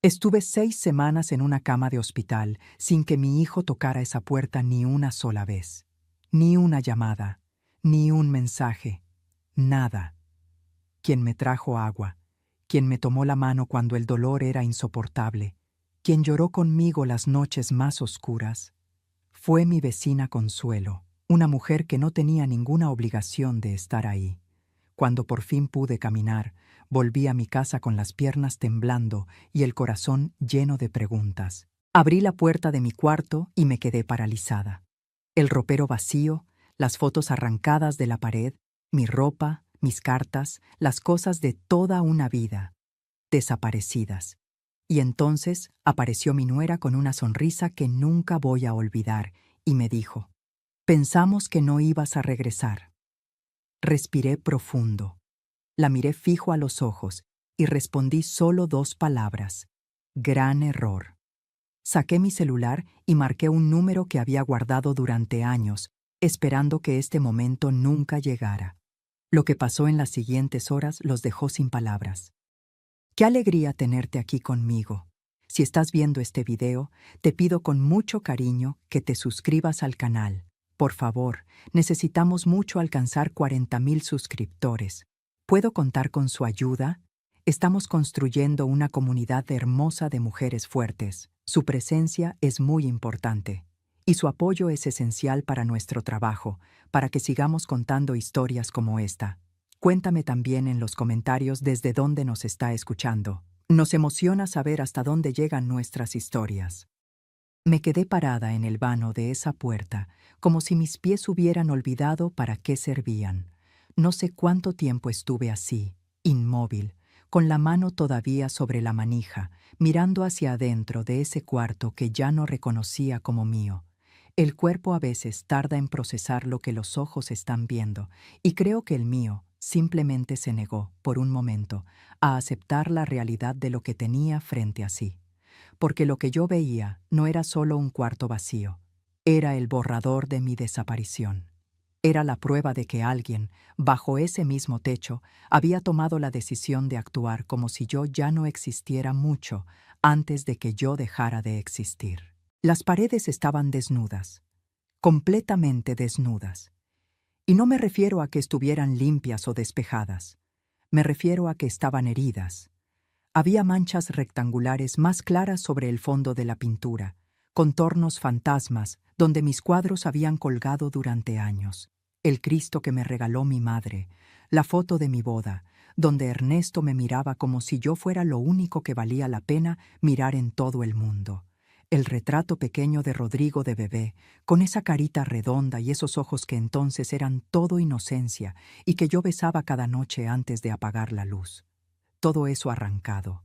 Estuve 6 semanas en una cama de hospital sin que mi hijo tocara esa puerta ni una sola vez. Ni una llamada, ni un mensaje, nada. Quien me trajo agua, quien me tomó la mano cuando el dolor era insoportable, quien lloró conmigo las noches más oscuras, fue mi vecina Consuelo, una mujer que no tenía ninguna obligación de estar ahí. Cuando por fin pude caminar, volví a mi casa con las piernas temblando y el corazón lleno de preguntas. Abrí la puerta de mi cuarto y me quedé paralizada. El ropero vacío, las fotos arrancadas de la pared, mi ropa, mis cartas, las cosas de toda una vida, desaparecidas. Y entonces apareció mi nuera con una sonrisa que nunca voy a olvidar y me dijo: «Pensamos que no ibas a regresar». Respiré profundo. La miré fijo a los ojos y respondí solo 2 palabras: «Gran error». Saqué mi celular y marqué un número que había guardado durante años, esperando que este momento nunca llegara. Lo que pasó en las siguientes horas los dejó sin palabras. Qué alegría tenerte aquí conmigo. Si estás viendo este video, te pido con mucho cariño que te suscribas al canal. Por favor, necesitamos mucho alcanzar 40,000 suscriptores. ¿Puedo contar con su ayuda? Estamos construyendo una comunidad hermosa de mujeres fuertes. Su presencia es muy importante y su apoyo es esencial para nuestro trabajo, para que sigamos contando historias como esta. Cuéntame también en los comentarios desde dónde nos está escuchando. Nos emociona saber hasta dónde llegan nuestras historias. Me quedé parada en el vano de esa puerta, como si mis pies hubieran olvidado para qué servían. No sé cuánto tiempo estuve así, inmóvil, con la mano todavía sobre la manija, mirando hacia adentro de ese cuarto que ya no reconocía como mío. El cuerpo a veces tarda en procesar lo que los ojos están viendo, y creo que el mío simplemente se negó, por un momento, a aceptar la realidad de lo que tenía frente a sí. Porque lo que yo veía no era solo un cuarto vacío, era el borrador de mi desaparición. Era la prueba de que alguien, bajo ese mismo techo, había tomado la decisión de actuar como si yo ya no existiera mucho antes de que yo dejara de existir. Las paredes estaban desnudas, completamente desnudas. Y no me refiero a que estuvieran limpias o despejadas. Me refiero a que estaban heridas. Había manchas rectangulares más claras sobre el fondo de la pintura, contornos fantasmas donde mis cuadros habían colgado durante años. El Cristo que me regaló mi madre, la foto de mi boda, donde Ernesto me miraba como si yo fuera lo único que valía la pena mirar en todo el mundo. El retrato pequeño de Rodrigo de bebé, con esa carita redonda y esos ojos que entonces eran todo inocencia y que yo besaba cada noche antes de apagar la luz. Todo eso arrancado.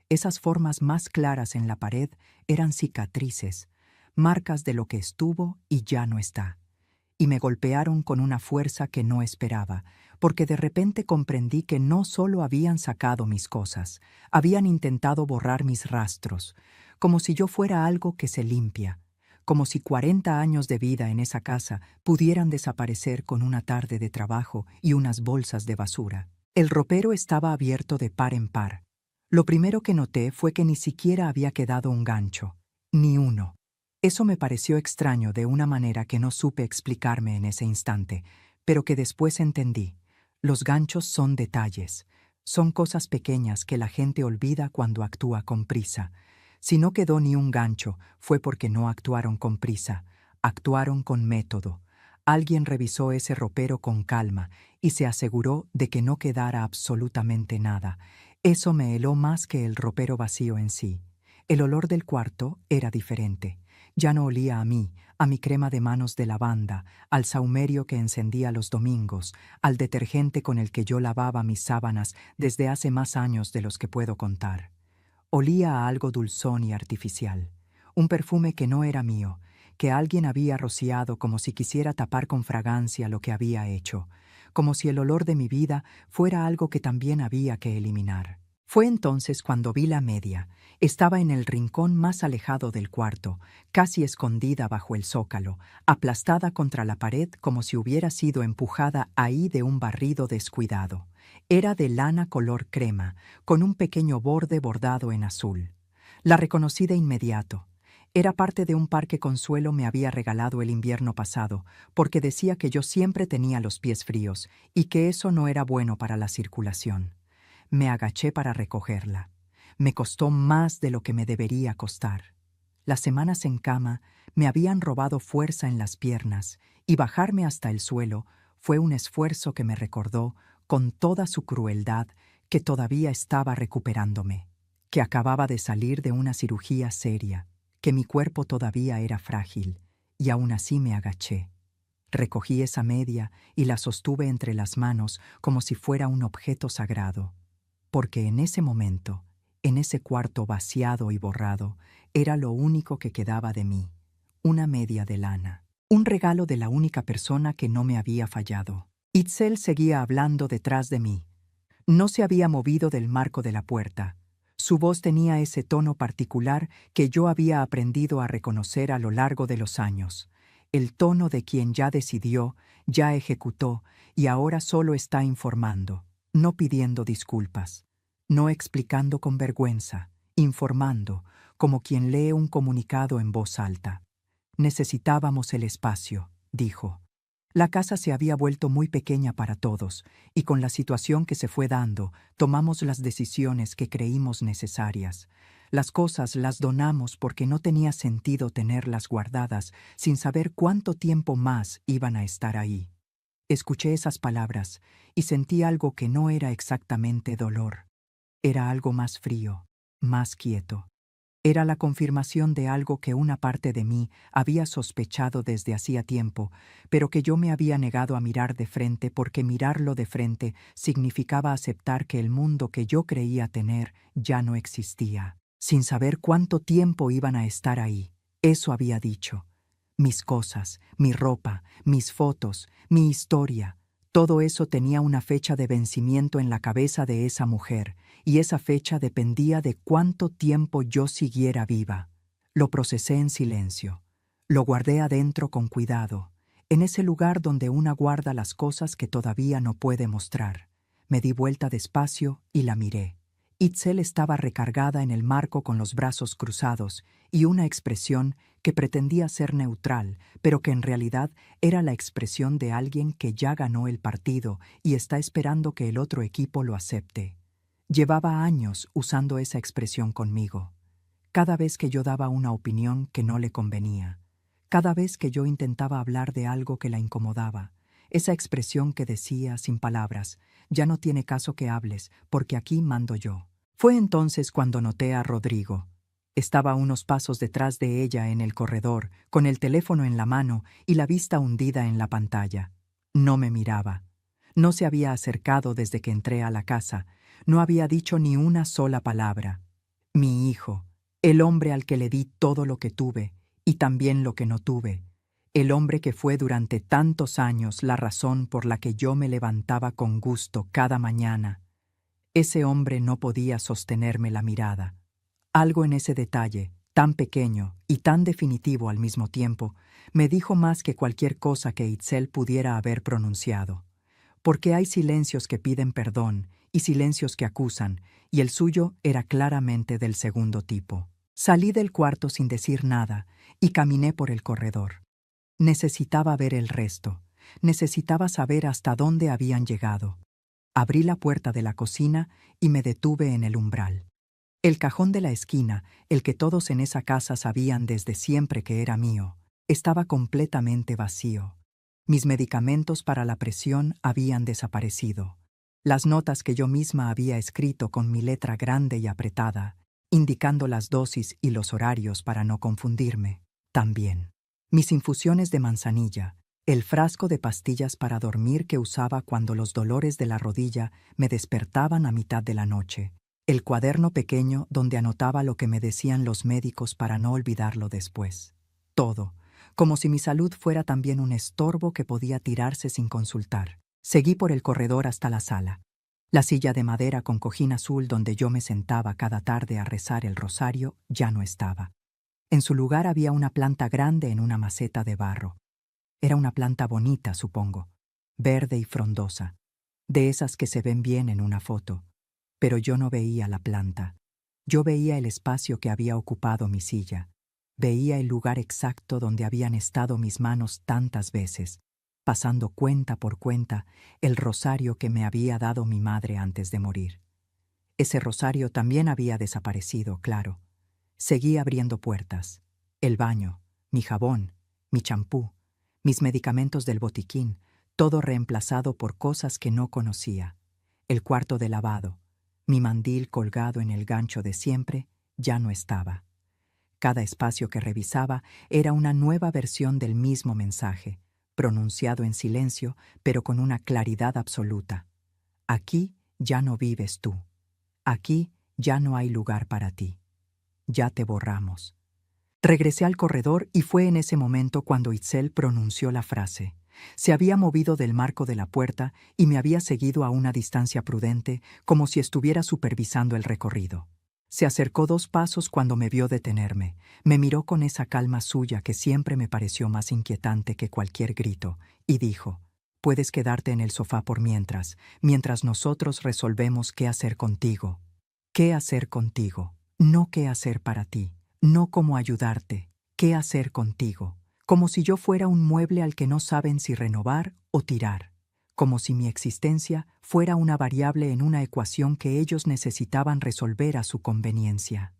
Esas formas más claras en la pared eran cicatrices, marcas de lo que estuvo y ya no está. Y me golpearon con una fuerza que no esperaba, porque de repente comprendí que no solo habían sacado mis cosas, habían intentado borrar mis rastros, como si yo fuera algo que se limpia, como si 40 años de vida en esa casa pudieran desaparecer con una tarde de trabajo y unas bolsas de basura. El ropero estaba abierto de par en par. Lo primero que noté fue que ni siquiera había quedado un gancho, ni uno. Eso me pareció extraño de una manera que no supe explicarme en ese instante, pero que después entendí. Los ganchos son detalles, son cosas pequeñas que la gente olvida cuando actúa con prisa. Si no quedó ni un gancho, fue porque no actuaron con prisa, actuaron con método. Alguien revisó ese ropero con calma y se aseguró de que no quedara absolutamente nada. Eso me heló más que el ropero vacío en sí. El olor del cuarto era diferente. Ya no olía a mí, a mi crema de manos de lavanda, al sahumerio que encendía los domingos, al detergente con el que yo lavaba mis sábanas desde hace más años de los que puedo contar. Olía a algo dulzón y artificial, un perfume que no era mío, que alguien había rociado como si quisiera tapar con fragancia lo que había hecho, como si el olor de mi vida fuera algo que también había que eliminar. Fue entonces cuando vi la media. Estaba en el rincón más alejado del cuarto, casi escondida bajo el zócalo, aplastada contra la pared como si hubiera sido empujada ahí de un barrido descuidado. Era de lana color crema, con un pequeño borde bordado en azul. La reconocí de inmediato. Era parte de un par que Consuelo me había regalado el invierno pasado, porque decía que yo siempre tenía los pies fríos y que eso no era bueno para la circulación. Me agaché para recogerla. Me costó más de lo que me debería costar. Las semanas en cama me habían robado fuerza en las piernas y bajarme hasta el suelo fue un esfuerzo que me recordó, con toda su crueldad, que todavía estaba recuperándome, que acababa de salir de una cirugía seria, que mi cuerpo todavía era frágil, y aún así me agaché. Recogí esa media y la sostuve entre las manos como si fuera un objeto sagrado, porque en ese momento, en ese cuarto vaciado y borrado, era lo único que quedaba de mí, una media de lana, un regalo de la única persona que no me había fallado. Itzel seguía hablando detrás de mí. No se había movido del marco de la puerta. Su voz tenía ese tono particular que yo había aprendido a reconocer a lo largo de los años, el tono de quien ya decidió, ya ejecutó y ahora solo está informando, no pidiendo disculpas, no explicando con vergüenza, informando, como quien lee un comunicado en voz alta. Necesitábamos el espacio, dijo. La casa se había vuelto muy pequeña para todos, y con la situación que se fue dando, tomamos las decisiones que creímos necesarias. Las cosas las donamos porque no tenía sentido tenerlas guardadas sin saber cuánto tiempo más iban a estar ahí. Escuché esas palabras y sentí algo que no era exactamente dolor. Era algo más frío, más quieto. Era la confirmación de algo que una parte de mí había sospechado desde hacía tiempo, pero que yo me había negado a mirar de frente porque mirarlo de frente significaba aceptar que el mundo que yo creía tener ya no existía, sin saber cuánto tiempo iban a estar ahí. Eso había dicho. Mis cosas, mi ropa, mis fotos, mi historia, todo eso tenía una fecha de vencimiento en la cabeza de esa mujer, y esa fecha dependía de cuánto tiempo yo siguiera viva. Lo procesé en silencio. Lo guardé adentro con cuidado, en ese lugar donde una guarda las cosas que todavía no puede mostrar. Me di vuelta despacio y la miré. Itzel estaba recargada en el marco con los brazos cruzados y una expresión que pretendía ser neutral, pero que en realidad era la expresión de alguien que ya ganó el partido y está esperando que el otro equipo lo acepte. Llevaba años usando esa expresión conmigo. Cada vez que yo daba una opinión que no le convenía, cada vez que yo intentaba hablar de algo que la incomodaba, esa expresión que decía sin palabras, ya no tiene caso que hables, porque aquí mando yo. Fue entonces cuando noté a Rodrigo. Estaba a unos pasos detrás de ella en el corredor, con el teléfono en la mano y la vista hundida en la pantalla. No me miraba. No se había acercado desde que entré a la casa. No había dicho ni una sola palabra. Mi hijo, el hombre al que le di todo lo que tuve, y también lo que no tuve. El hombre que fue durante tantos años la razón por la que yo me levantaba con gusto cada mañana. Ese hombre no podía sostenerme la mirada. Algo en ese detalle, tan pequeño y tan definitivo al mismo tiempo, me dijo más que cualquier cosa que Itzel pudiera haber pronunciado. Porque hay silencios que piden perdón y silencios que acusan, y el suyo era claramente del segundo tipo. Salí del cuarto sin decir nada y caminé por el corredor. Necesitaba ver el resto. Necesitaba saber hasta dónde habían llegado. Abrí la puerta de la cocina y me detuve en el umbral. El cajón de la esquina, el que todos en esa casa sabían desde siempre que era mío, estaba completamente vacío. Mis medicamentos para la presión habían desaparecido. Las notas que yo misma había escrito con mi letra grande y apretada, indicando las dosis y los horarios para no confundirme, también. Mis infusiones de manzanilla, el frasco de pastillas para dormir que usaba cuando los dolores de la rodilla me despertaban a mitad de la noche, el cuaderno pequeño donde anotaba lo que me decían los médicos para no olvidarlo después. Todo, como si mi salud fuera también un estorbo que podía tirarse sin consultar. Seguí por el corredor hasta la sala. La silla de madera con cojín azul donde yo me sentaba cada tarde a rezar el rosario ya no estaba. En su lugar había una planta grande en una maceta de barro. Era una planta bonita, supongo, verde y frondosa, de esas que se ven bien en una foto. Pero yo no veía la planta. Yo veía el espacio que había ocupado mi silla, veía el lugar exacto donde habían estado mis manos tantas veces, pasando cuenta por cuenta el rosario que me había dado mi madre antes de morir. Ese rosario también había desaparecido, claro. Seguía abriendo puertas. El baño, mi jabón, mi champú, mis medicamentos del botiquín, todo reemplazado por cosas que no conocía. El cuarto de lavado, mi mandil colgado en el gancho de siempre, ya no estaba. Cada espacio que revisaba era una nueva versión del mismo mensaje, pronunciado en silencio, pero con una claridad absoluta. Aquí ya no vives tú. Aquí ya no hay lugar para ti. Ya te borramos. Regresé al corredor y fue en ese momento cuando Itzel pronunció la frase. Se había movido del marco de la puerta y me había seguido a una distancia prudente, como si estuviera supervisando el recorrido. Se acercó 2 pasos cuando me vio detenerme. Me miró con esa calma suya que siempre me pareció más inquietante que cualquier grito, y dijo: «Puedes quedarte en el sofá por mientras nosotros resolvemos qué hacer contigo. ¿Qué hacer contigo? No qué hacer para ti, no cómo ayudarte, qué hacer contigo. Como si yo fuera un mueble al que no saben si renovar o tirar. Como si mi existencia fuera una variable en una ecuación que ellos necesitaban resolver a su conveniencia».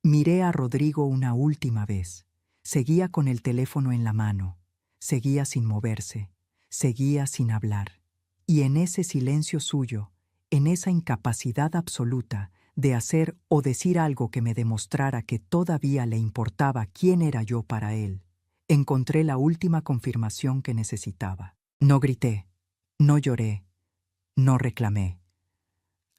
Miré a Rodrigo una última vez. Seguía con el teléfono en la mano. Seguía sin moverse. Seguía sin hablar. Y en ese silencio suyo, en esa incapacidad absoluta de hacer o decir algo que me demostrara que todavía le importaba quién era yo para él, encontré la última confirmación que necesitaba. No grité, no lloré, no reclamé.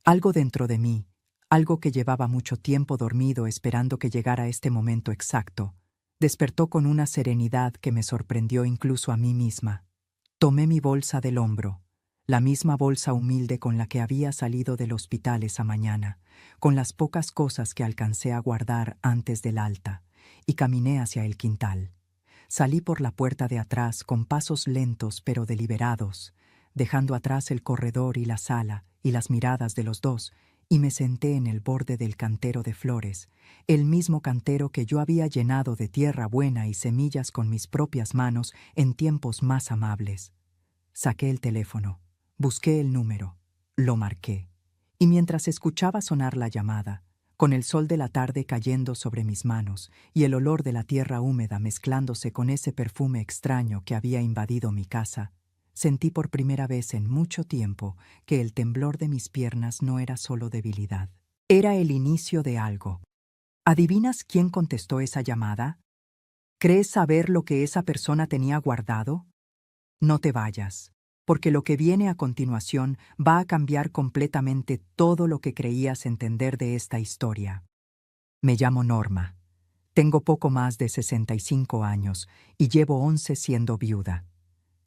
Algo dentro de mí, algo que llevaba mucho tiempo dormido esperando que llegara este momento exacto, despertó con una serenidad que me sorprendió incluso a mí misma. Tomé mi bolsa del hombro, la misma bolsa humilde con la que había salido del hospital esa mañana, con las pocas cosas que alcancé a guardar antes del alta, y caminé hacia el quintal. Salí por la puerta de atrás con pasos lentos pero deliberados, dejando atrás el corredor y la sala y las miradas de los dos, y me senté en el borde del cantero de flores, el mismo cantero que yo había llenado de tierra buena y semillas con mis propias manos en tiempos más amables. Saqué el teléfono, busqué el número, lo marqué, y mientras escuchaba sonar la llamada, con el sol de la tarde cayendo sobre mis manos y el olor de la tierra húmeda mezclándose con ese perfume extraño que había invadido mi casa, sentí por primera vez en mucho tiempo que el temblor de mis piernas no era solo debilidad. Era el inicio de algo. ¿Adivinas quién contestó esa llamada? ¿Crees saber lo que esa persona tenía guardado? No te vayas, porque lo que viene a continuación va a cambiar completamente todo lo que creías entender de esta historia. Me llamo Norma. Tengo poco más de 65 años y llevo 11 siendo viuda.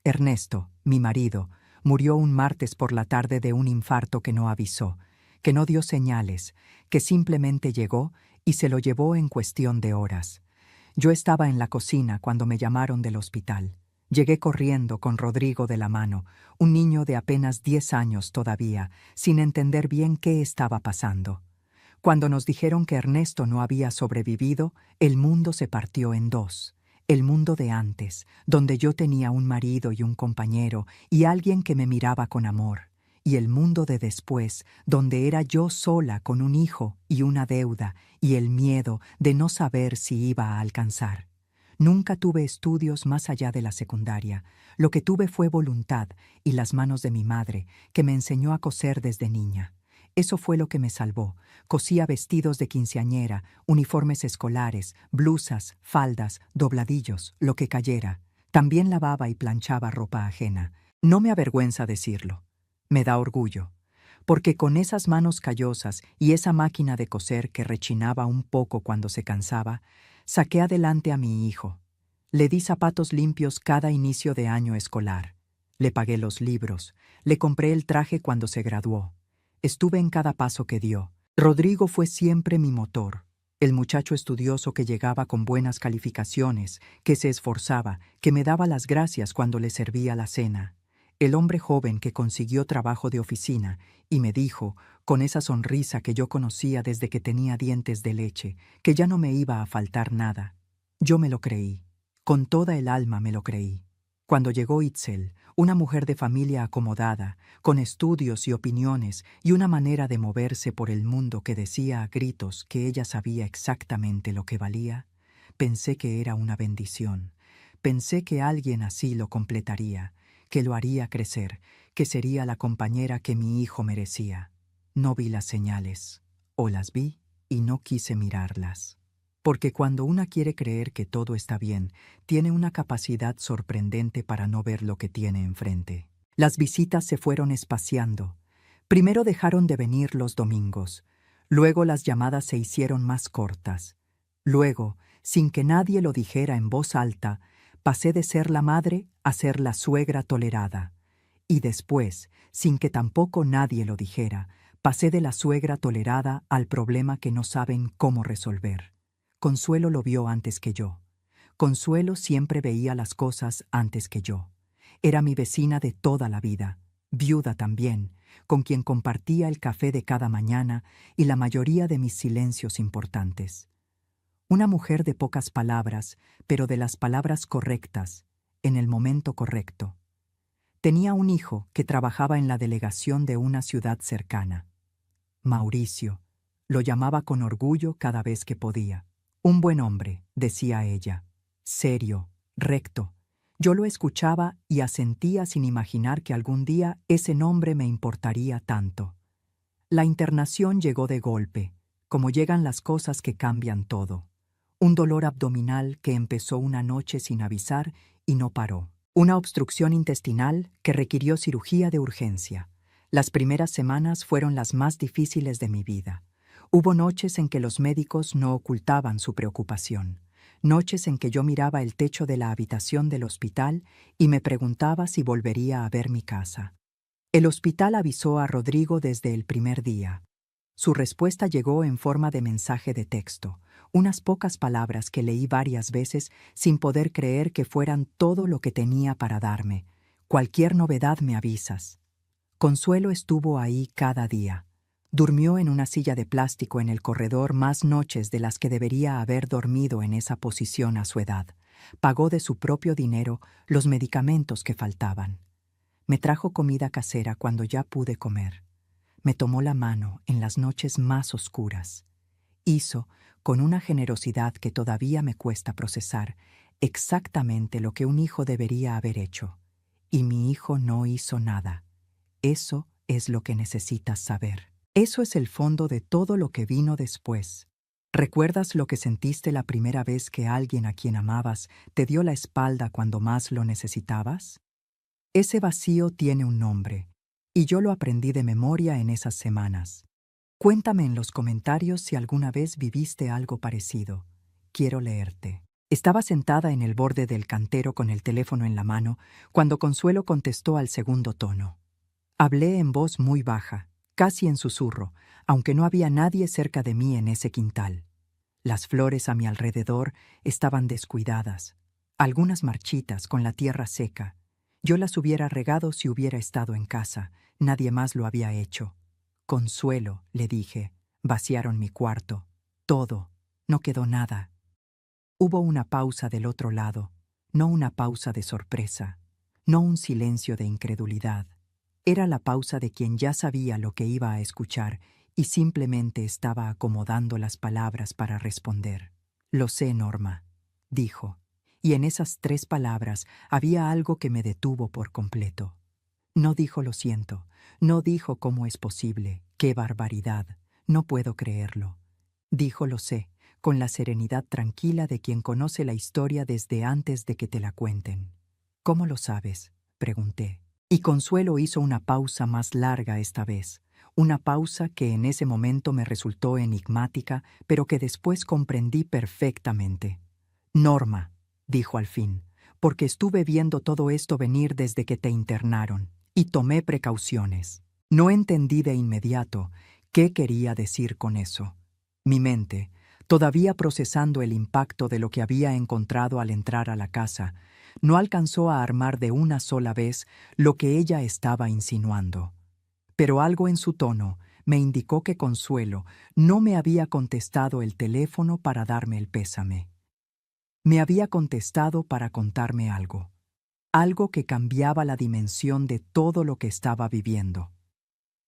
Ernesto, mi marido, murió un martes por la tarde de un infarto que no avisó, que no dio señales, que simplemente llegó y se lo llevó en cuestión de horas. Yo estaba en la cocina cuando me llamaron del hospital. Llegué corriendo con Rodrigo de la mano, un niño de apenas 10 años todavía, sin entender bien qué estaba pasando. Cuando nos dijeron que Ernesto no había sobrevivido, el mundo se partió en dos. El mundo de antes, donde yo tenía un marido y un compañero y alguien que me miraba con amor. Y el mundo de después, donde era yo sola con un hijo y una deuda y el miedo de no saber si iba a alcanzar. Nunca tuve estudios más allá de la secundaria. Lo que tuve fue voluntad y las manos de mi madre, que me enseñó a coser desde niña. Eso fue lo que me salvó. Cosía vestidos de quinceañera, uniformes escolares, blusas, faldas, dobladillos, lo que cayera. También lavaba y planchaba ropa ajena. No me avergüenza decirlo. Me da orgullo. Porque con esas manos callosas y esa máquina de coser que rechinaba un poco cuando se cansaba, saqué adelante a mi hijo. Le di zapatos limpios cada inicio de año escolar. Le pagué los libros. Le compré el traje cuando se graduó. Estuve en cada paso que dio. Rodrigo fue siempre mi motor, el muchacho estudioso que llegaba con buenas calificaciones, que se esforzaba, que me daba las gracias cuando le servía la cena. el hombre joven que consiguió trabajo de oficina, y me dijo, con esa sonrisa que yo conocía desde que tenía dientes de leche, que ya no me iba a faltar nada. Yo me lo creí. Con toda el alma me lo creí. Cuando llegó Itzel, una mujer de familia acomodada, con estudios y opiniones y una manera de moverse por el mundo que decía a gritos que ella sabía exactamente lo que valía, pensé que era una bendición. Pensé que alguien así lo completaría, que lo haría crecer, que sería la compañera que mi hijo merecía. No vi las señales, o las vi y no quise mirarlas. Porque cuando una quiere creer que todo está bien, tiene una capacidad sorprendente para no ver lo que tiene enfrente. Las visitas se fueron espaciando. Primero dejaron de venir los domingos. Luego las llamadas se hicieron más cortas. Luego, sin que nadie lo dijera en voz alta, pasé de ser la madre a ser la suegra tolerada. Y después, sin que tampoco nadie lo dijera, pasé de la suegra tolerada al problema que no saben cómo resolver. Consuelo lo vio antes que yo. Consuelo siempre veía las cosas antes que yo. Era mi vecina de toda la vida, viuda también, con quien compartía el café de cada mañana y la mayoría de mis silencios importantes. Una mujer de pocas palabras, pero de las palabras correctas, en el momento correcto. Tenía un hijo que trabajaba en la delegación de una ciudad cercana. Mauricio. Lo llamaba con orgullo cada vez que podía. Un buen hombre, decía ella. Serio, recto. Yo lo escuchaba y asentía sin imaginar que algún día ese nombre me importaría tanto. La internación llegó de golpe, como llegan las cosas que cambian todo. Un dolor abdominal que empezó una noche sin avisar y no paró. Una obstrucción intestinal que requirió cirugía de urgencia. Las primeras semanas fueron las más difíciles de mi vida. Hubo noches en que los médicos no ocultaban su preocupación. Noches en que yo miraba el techo de la habitación del hospital y me preguntaba si volvería a ver mi casa. El hospital avisó a Rodrigo desde el primer día. Su respuesta llegó en forma de mensaje de texto, unas pocas palabras que leí varias veces sin poder creer que fueran todo lo que tenía para darme. Cualquier novedad me avisas. Consuelo estuvo ahí cada día. Durmió en una silla de plástico en el corredor más noches de las que debería haber dormido en esa posición a su edad. Pagó de su propio dinero los medicamentos que faltaban. Me trajo comida casera cuando ya pude comer. Me tomó la mano en las noches más oscuras. Hizo, con una generosidad que todavía me cuesta procesar, exactamente lo que un hijo debería haber hecho. Y mi hijo no hizo nada. Eso es lo que necesitas saber. Eso es el fondo de todo lo que vino después. ¿Recuerdas lo que sentiste la primera vez que alguien a quien amabas te dio la espalda cuando más lo necesitabas? Ese vacío tiene un nombre, y yo lo aprendí de memoria en esas semanas. Cuéntame en los comentarios si alguna vez viviste algo parecido. Quiero leerte. Estaba sentada en el borde del cantero con el teléfono en la mano cuando Consuelo contestó al segundo tono. Hablé en voz muy baja, casi en susurro, aunque no había nadie cerca de mí en ese quintal. Las flores a mi alrededor estaban descuidadas, algunas marchitas con la tierra seca. Yo las hubiera regado si hubiera estado en casa, nadie más lo había hecho. Consuelo, le dije, vaciaron mi cuarto, todo, no quedó nada. Hubo una pausa del otro lado, no una pausa de sorpresa, no un silencio de incredulidad. Era la pausa de quien ya sabía lo que iba a escuchar y simplemente estaba acomodando las palabras para responder. Lo sé, Norma, dijo, y en esas 3 palabras había algo que me detuvo por completo. No dijo lo siento, no dijo cómo es posible, qué barbaridad, no puedo creerlo. Dijo lo sé, con la serenidad tranquila de quien conoce la historia desde antes de que te la cuenten. ¿Cómo lo sabes?, pregunté. Y Consuelo hizo una pausa más larga esta vez, una pausa que en ese momento me resultó enigmática, pero que después comprendí perfectamente. Norma, dijo al fin, porque estuve viendo todo esto venir desde que te internaron, y tomé precauciones. No entendí de inmediato qué quería decir con eso. Mi mente, todavía procesando el impacto de lo que había encontrado al entrar a la casa, No alcanzó a armar de una sola vez lo que ella estaba insinuando. Pero algo en su tono me indicó que Consuelo no me había contestado el teléfono para darme el pésame. Me había contestado para contarme algo que cambiaba la dimensión de todo lo que estaba viviendo.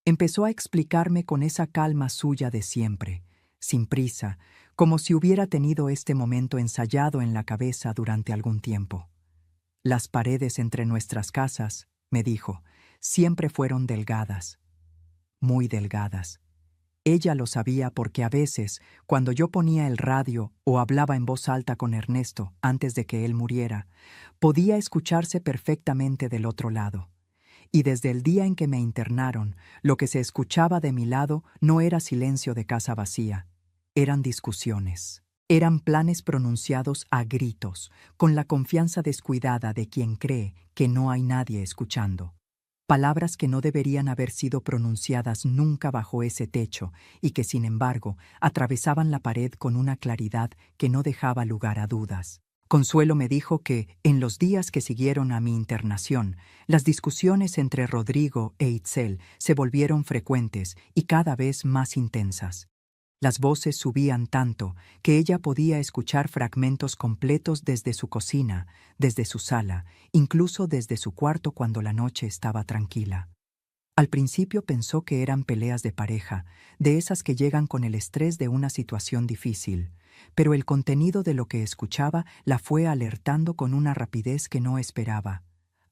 Empezó a explicarme con esa calma suya de siempre, sin prisa, como si hubiera tenido este momento ensayado en la cabeza durante algún tiempo. Las paredes entre nuestras casas, me dijo, siempre fueron delgadas, muy delgadas. Ella lo sabía porque a veces, cuando yo ponía el radio o hablaba en voz alta con Ernesto antes de que él muriera, podía escucharse perfectamente del otro lado. Y desde el día en que me internaron, lo que se escuchaba de mi lado no era silencio de casa vacía, eran discusiones. Eran planes pronunciados a gritos, con la confianza descuidada de quien cree que no hay nadie escuchando. Palabras que no deberían haber sido pronunciadas nunca bajo ese techo y que, sin embargo, atravesaban la pared con una claridad que no dejaba lugar a dudas. Consuelo me dijo que, en los días que siguieron a mi internación, las discusiones entre Rodrigo e Itzel se volvieron frecuentes y cada vez más intensas. Las voces subían tanto que ella podía escuchar fragmentos completos desde su cocina, desde su sala, incluso desde su cuarto cuando la noche estaba tranquila. Al principio pensó que eran peleas de pareja, de esas que llegan con el estrés de una situación difícil, pero el contenido de lo que escuchaba la fue alertando con una rapidez que no esperaba.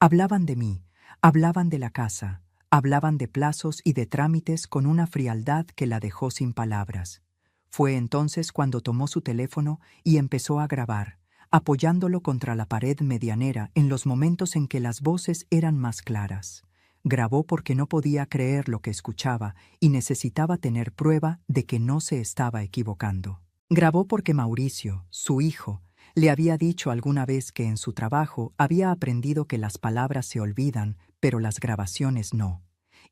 Hablaban de mí, hablaban de la casa, hablaban de plazos y de trámites con una frialdad que la dejó sin palabras. Fue entonces cuando tomó su teléfono y empezó a grabar, apoyándolo contra la pared medianera en los momentos en que las voces eran más claras. Grabó porque no podía creer lo que escuchaba y necesitaba tener prueba de que no se estaba equivocando. Grabó porque Mauricio, su hijo, le había dicho alguna vez que en su trabajo había aprendido que las palabras se olvidan, pero las grabaciones no.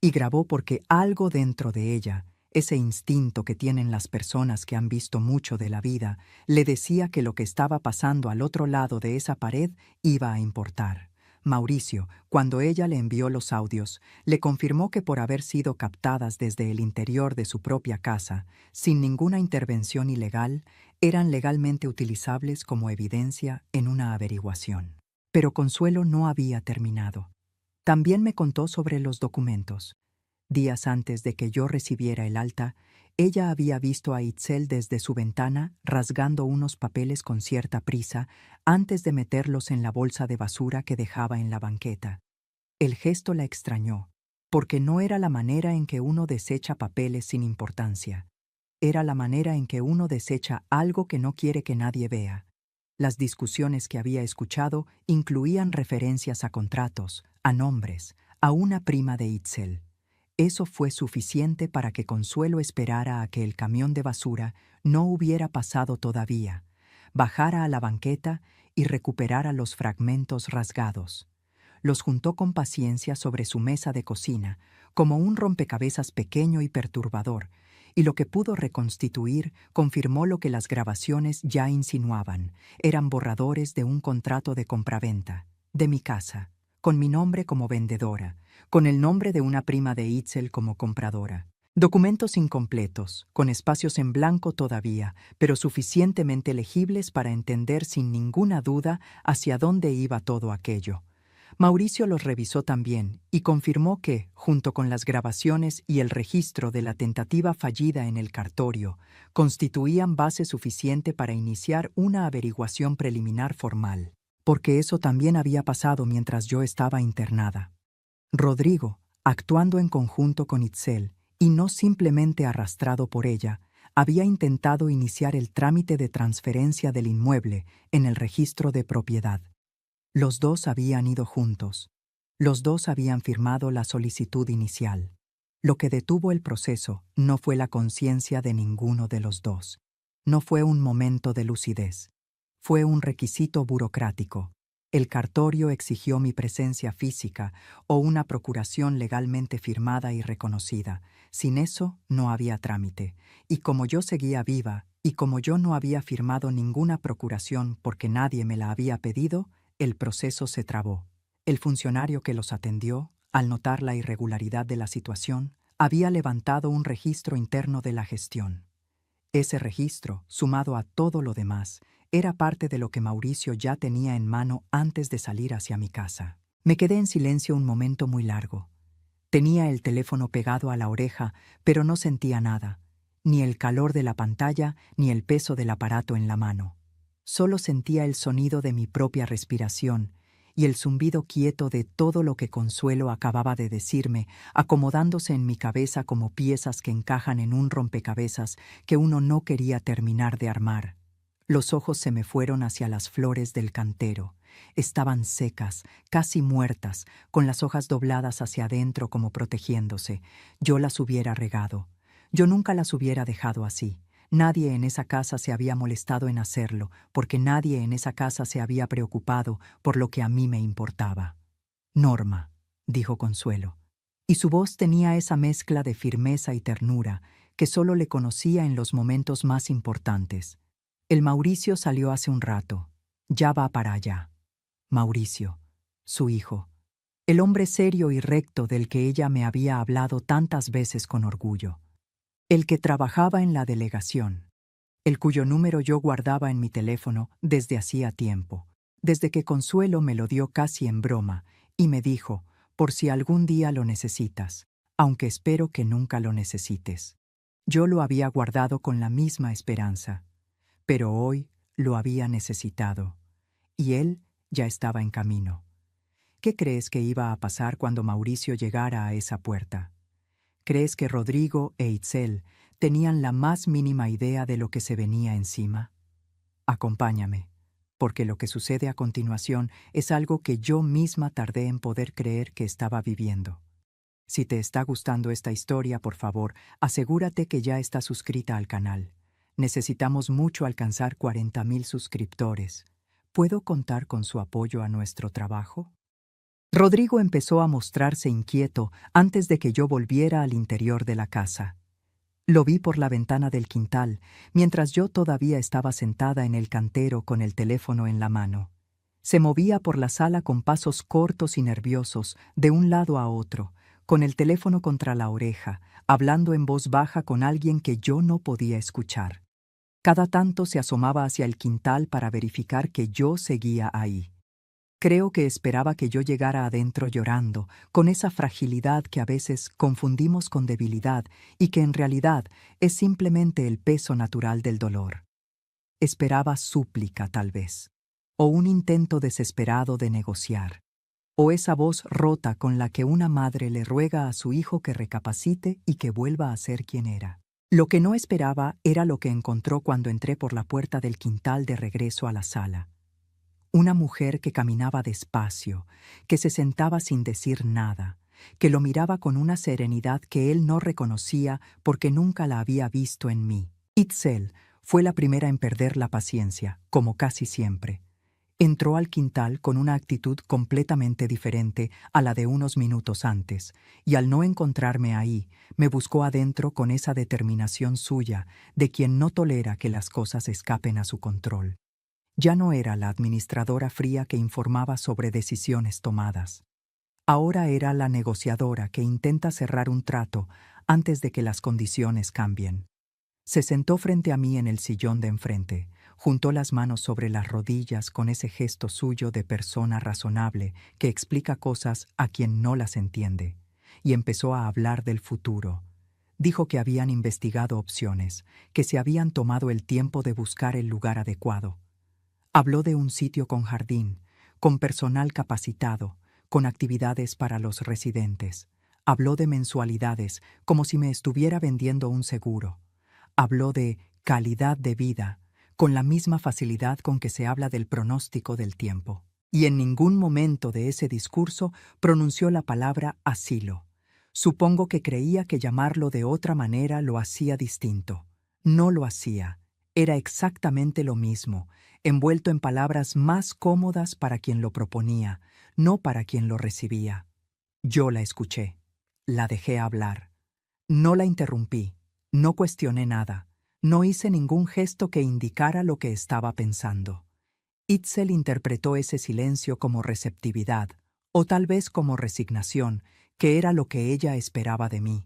Y grabó porque algo dentro de ella, ese instinto que tienen las personas que han visto mucho de la vida, le decía que lo que estaba pasando al otro lado de esa pared iba a importar. Mauricio, cuando ella le envió los audios, le confirmó que por haber sido captadas desde el interior de su propia casa, sin ninguna intervención ilegal, eran legalmente utilizables como evidencia en una averiguación. Pero Consuelo no había terminado. También me contó sobre los documentos. Días antes de que yo recibiera el alta, ella había visto a Itzel desde su ventana rasgando unos papeles con cierta prisa antes de meterlos en la bolsa de basura que dejaba en la banqueta. El gesto la extrañó, porque no era la manera en que uno desecha papeles sin importancia. Era la manera en que uno desecha algo que no quiere que nadie vea. Las discusiones que había escuchado incluían referencias a contratos, a nombres, a una prima de Itzel. Eso fue suficiente para que Consuelo esperara a que el camión de basura no hubiera pasado todavía, bajara a la banqueta y recuperara los fragmentos rasgados. Los juntó con paciencia sobre su mesa de cocina, como un rompecabezas pequeño y perturbador, y lo que pudo reconstituir confirmó lo que las grabaciones ya insinuaban. Eran borradores de un contrato de compraventa, de mi casa, con mi nombre como vendedora, con el nombre de una prima de Itzel como compradora. Documentos incompletos, con espacios en blanco todavía, pero suficientemente legibles para entender sin ninguna duda hacia dónde iba todo aquello. Mauricio los revisó también y confirmó que, junto con las grabaciones y el registro de la tentativa fallida en el cartorio, constituían base suficiente para iniciar una averiguación preliminar formal, porque eso también había pasado mientras yo estaba internada. Rodrigo, actuando en conjunto con Itzel, y no simplemente arrastrado por ella, había intentado iniciar el trámite de transferencia del inmueble en el registro de propiedad. Los dos habían ido juntos. Los dos habían firmado la solicitud inicial. Lo que detuvo el proceso no fue la conciencia de ninguno de los dos. No fue un momento de lucidez. Fue un requisito burocrático. El cartorio exigió mi presencia física o una procuración legalmente firmada y reconocida. Sin eso no había trámite. Y como yo seguía viva, y como yo no había firmado ninguna procuración porque nadie me la había pedido, El proceso se trabó. El funcionario que los atendió, al notar la irregularidad de la situación, había levantado un registro interno de la gestión. Ese registro, sumado a todo lo demás, era parte de lo que Mauricio ya tenía en mano antes de salir hacia mi casa. Me quedé en silencio un momento muy largo. Tenía el teléfono pegado a la oreja, pero no sentía nada, ni el calor de la pantalla, ni el peso del aparato en la mano. Solo sentía el sonido de mi propia respiración y el zumbido quieto de todo lo que Consuelo acababa de decirme, acomodándose en mi cabeza como piezas que encajan en un rompecabezas que uno no quería terminar de armar. Los ojos se me fueron hacia las flores del cantero. Estaban secas, casi muertas, con las hojas dobladas hacia adentro como protegiéndose. Yo las hubiera regado. Yo nunca las hubiera dejado así. Nadie en esa casa se había molestado en hacerlo, porque nadie en esa casa se había preocupado por lo que a mí me importaba. Norma, dijo Consuelo, y su voz tenía esa mezcla de firmeza y ternura que solo le conocía en los momentos más importantes. El Mauricio salió hace un rato. Ya va para allá. Mauricio, su hijo, el hombre serio y recto del que ella me había hablado tantas veces con orgullo. El que trabajaba en la delegación, el cuyo número yo guardaba en mi teléfono desde hacía tiempo, desde que Consuelo me lo dio casi en broma, y me dijo, por si algún día lo necesitas, aunque espero que nunca lo necesites. Yo lo había guardado con la misma esperanza, pero hoy lo había necesitado, y él ya estaba en camino. ¿Qué crees que iba a pasar cuando Mauricio llegara a esa puerta? ¿Crees que Rodrigo e Itzel tenían la más mínima idea de lo que se venía encima? Acompáñame, porque lo que sucede a continuación es algo que yo misma tardé en poder creer que estaba viviendo. Si te está gustando esta historia, por favor, asegúrate que ya estás suscrita al canal. Necesitamos mucho alcanzar 40,000 suscriptores. ¿Puedo contar con su apoyo a nuestro trabajo? Rodrigo empezó a mostrarse inquieto antes de que yo volviera al interior de la casa. Lo vi por la ventana del quintal, mientras yo todavía estaba sentada en el cantero con el teléfono en la mano. Se movía por la sala con pasos cortos y nerviosos, de un lado a otro, con el teléfono contra la oreja, hablando en voz baja con alguien que yo no podía escuchar. Cada tanto se asomaba hacia el quintal para verificar que yo seguía ahí. Creo que esperaba que yo llegara adentro llorando, con esa fragilidad que a veces confundimos con debilidad y que en realidad es simplemente el peso natural del dolor. Esperaba súplica, tal vez, o un intento desesperado de negociar, o esa voz rota con la que una madre le ruega a su hijo que recapacite y que vuelva a ser quien era. Lo que no esperaba era lo que encontró cuando entré por la puerta del quintal de regreso a la sala. Una mujer que caminaba despacio, que se sentaba sin decir nada, que lo miraba con una serenidad que él no reconocía porque nunca la había visto en mí. Itzel fue la primera en perder la paciencia, como casi siempre. Entró al quintal con una actitud completamente diferente a la de unos minutos antes, y al no encontrarme ahí, me buscó adentro con esa determinación suya de quien no tolera que las cosas escapen a su control. Ya no era la administradora fría que informaba sobre decisiones tomadas. Ahora era la negociadora que intenta cerrar un trato antes de que las condiciones cambien. Se sentó frente a mí en el sillón de enfrente, juntó las manos sobre las rodillas con ese gesto suyo de persona razonable que explica cosas a quien no las entiende, y empezó a hablar del futuro. Dijo que habían investigado opciones, que se habían tomado el tiempo de buscar el lugar adecuado. Habló de un sitio con jardín, con personal capacitado, con actividades para los residentes. Habló de mensualidades, como si me estuviera vendiendo un seguro. Habló de calidad de vida, con la misma facilidad con que se habla del pronóstico del tiempo. Y en ningún momento de ese discurso pronunció la palabra asilo. Supongo que creía que llamarlo de otra manera lo hacía distinto. No lo hacía. Era exactamente lo mismo, envuelto en palabras más cómodas para quien lo proponía, no para quien lo recibía. Yo la escuché. La dejé hablar. No la interrumpí. No cuestioné nada. No hice ningún gesto que indicara lo que estaba pensando. Itzel interpretó ese silencio como receptividad, o tal vez como resignación, que era lo que ella esperaba de mí.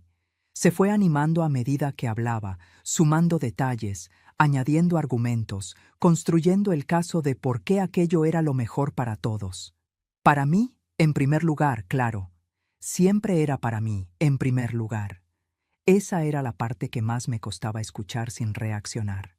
Se fue animando a medida que hablaba, sumando detalles, añadiendo argumentos, construyendo el caso de por qué aquello era lo mejor para todos. Para mí, en primer lugar, claro. Siempre era para mí, en primer lugar. Esa era la parte que más me costaba escuchar sin reaccionar.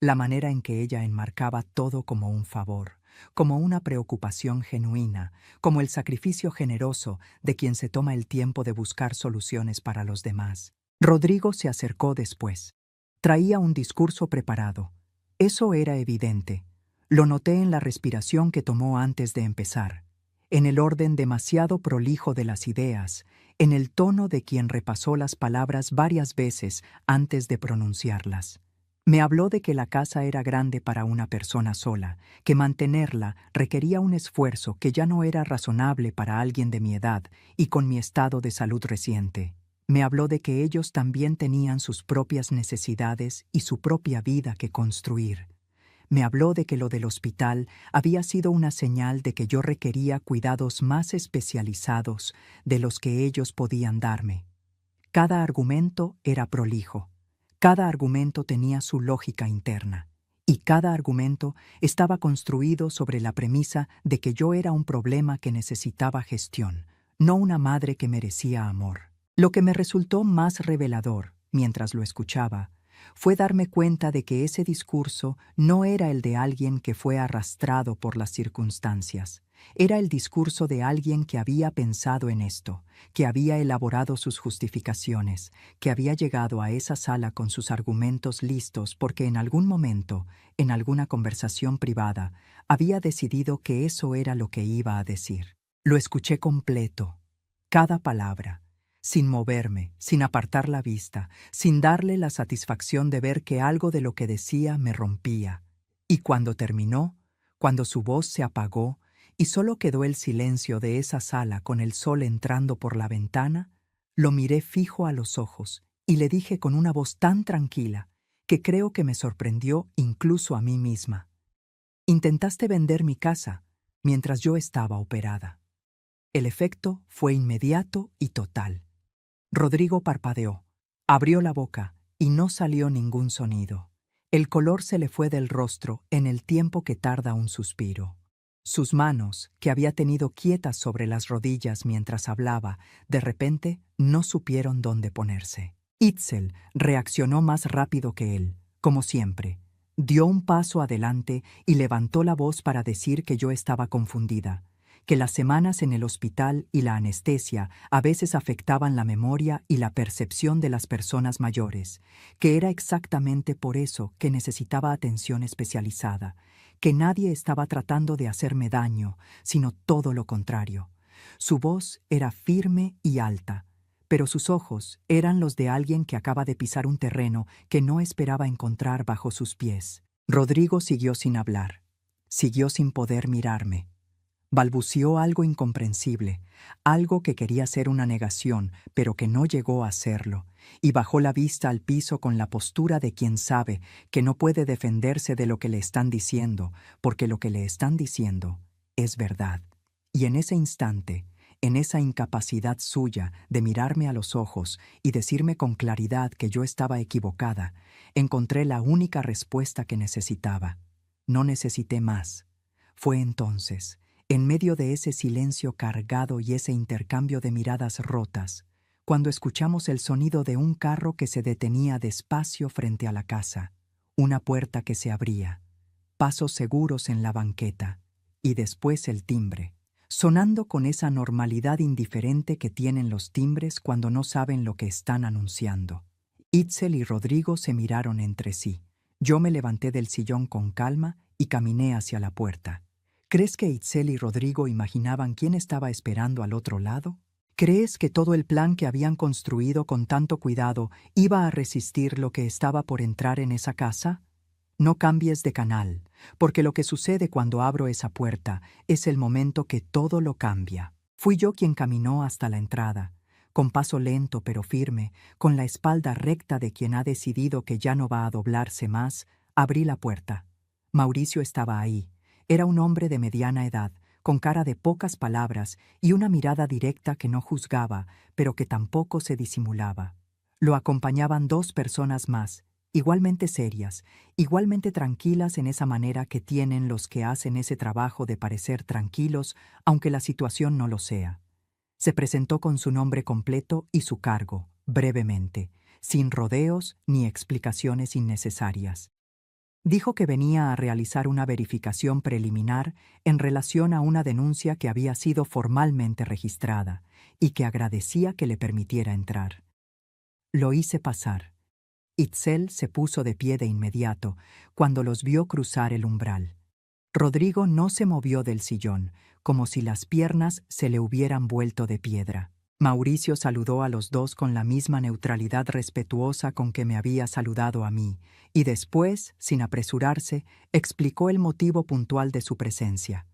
La manera en que ella enmarcaba todo como un favor, como una preocupación genuina, como el sacrificio generoso de quien se toma el tiempo de buscar soluciones para los demás. Rodrigo se acercó después. Traía un discurso preparado. Eso era evidente. Lo noté en la respiración que tomó antes de empezar, en el orden demasiado prolijo de las ideas, en el tono de quien repasó las palabras varias veces antes de pronunciarlas. Me habló de que la casa era grande para una persona sola, que mantenerla requería un esfuerzo que ya no era razonable para alguien de mi edad y con mi estado de salud reciente. Me habló de que ellos también tenían sus propias necesidades y su propia vida que construir. Me habló de que lo del hospital había sido una señal de que yo requería cuidados más especializados de los que ellos podían darme. Cada argumento era prolijo. Cada argumento tenía su lógica interna, y cada argumento estaba construido sobre la premisa de que yo era un problema que necesitaba gestión, no una madre que merecía amor. Lo que me resultó más revelador, mientras lo escuchaba, fue darme cuenta de que ese discurso no era el de alguien que fue arrastrado por las circunstancias. Era el discurso de alguien que había pensado en esto, que había elaborado sus justificaciones, que había llegado a esa sala con sus argumentos listos porque en algún momento, en alguna conversación privada, había decidido que eso era lo que iba a decir. Lo escuché completo, cada palabra, sin moverme, sin apartar la vista, sin darle la satisfacción de ver que algo de lo que decía me rompía. Y cuando terminó, cuando su voz se apagó, y solo quedó el silencio de esa sala con el sol entrando por la ventana, lo miré fijo a los ojos y le dije con una voz tan tranquila que creo que me sorprendió incluso a mí misma. Intentaste vender mi casa mientras yo estaba operada. El efecto fue inmediato y total. Rodrigo parpadeó, abrió la boca y no salió ningún sonido. El color se le fue del rostro en el tiempo que tarda un suspiro. Sus manos, que había tenido quietas sobre las rodillas mientras hablaba, de repente no supieron dónde ponerse. Itzel reaccionó más rápido que él, como siempre. Dio un paso adelante y levantó la voz para decir que yo estaba confundida, que las semanas en el hospital y la anestesia a veces afectaban la memoria y la percepción de las personas mayores, que era exactamente por eso que necesitaba atención especializada, que nadie estaba tratando de hacerme daño, sino todo lo contrario. Su voz era firme y alta, pero sus ojos eran los de alguien que acaba de pisar un terreno que no esperaba encontrar bajo sus pies. Rodrigo siguió sin hablar, siguió sin poder mirarme. Balbuceó algo incomprensible, algo que quería ser una negación, pero que no llegó a serlo, y bajó la vista al piso con la postura de quien sabe que no puede defenderse de lo que le están diciendo, porque lo que le están diciendo es verdad. Y en ese instante, en esa incapacidad suya de mirarme a los ojos y decirme con claridad que yo estaba equivocada, encontré la única respuesta que necesitaba. No necesité más. Fue entonces, en medio de ese silencio cargado y ese intercambio de miradas rotas, cuando escuchamos el sonido de un carro que se detenía despacio frente a la casa, una puerta que se abría, pasos seguros en la banqueta, y después el timbre, sonando con esa normalidad indiferente que tienen los timbres cuando no saben lo que están anunciando. Itzel y Rodrigo se miraron entre sí. Yo me levanté del sillón con calma y caminé hacia la puerta. ¿Crees que Itzel y Rodrigo imaginaban quién estaba esperando al otro lado? ¿Crees que todo el plan que habían construido con tanto cuidado iba a resistir lo que estaba por entrar en esa casa? No cambies de canal, porque lo que sucede cuando abro esa puerta es el momento que todo lo cambia. Fui yo quien caminó hasta la entrada, con paso lento pero firme, con la espalda recta de quien ha decidido que ya no va a doblarse más, abrí la puerta. Mauricio estaba ahí. Era un hombre de mediana edad, con cara de pocas palabras y una mirada directa que no juzgaba, pero que tampoco se disimulaba. Lo acompañaban 2 personas más, igualmente serias, igualmente tranquilas en esa manera que tienen los que hacen ese trabajo de parecer tranquilos, aunque la situación no lo sea. Se presentó con su nombre completo y su cargo, brevemente, sin rodeos ni explicaciones innecesarias. Dijo que venía a realizar una verificación preliminar en relación a una denuncia que había sido formalmente registrada y que agradecía que le permitiera entrar. Lo hice pasar. Itzel se puso de pie de inmediato cuando los vio cruzar el umbral. Rodrigo no se movió del sillón, como si las piernas se le hubieran vuelto de piedra. Mauricio saludó a los dos con la misma neutralidad respetuosa con que me había saludado a mí, y después, sin apresurarse, explicó el motivo puntual de su presencia.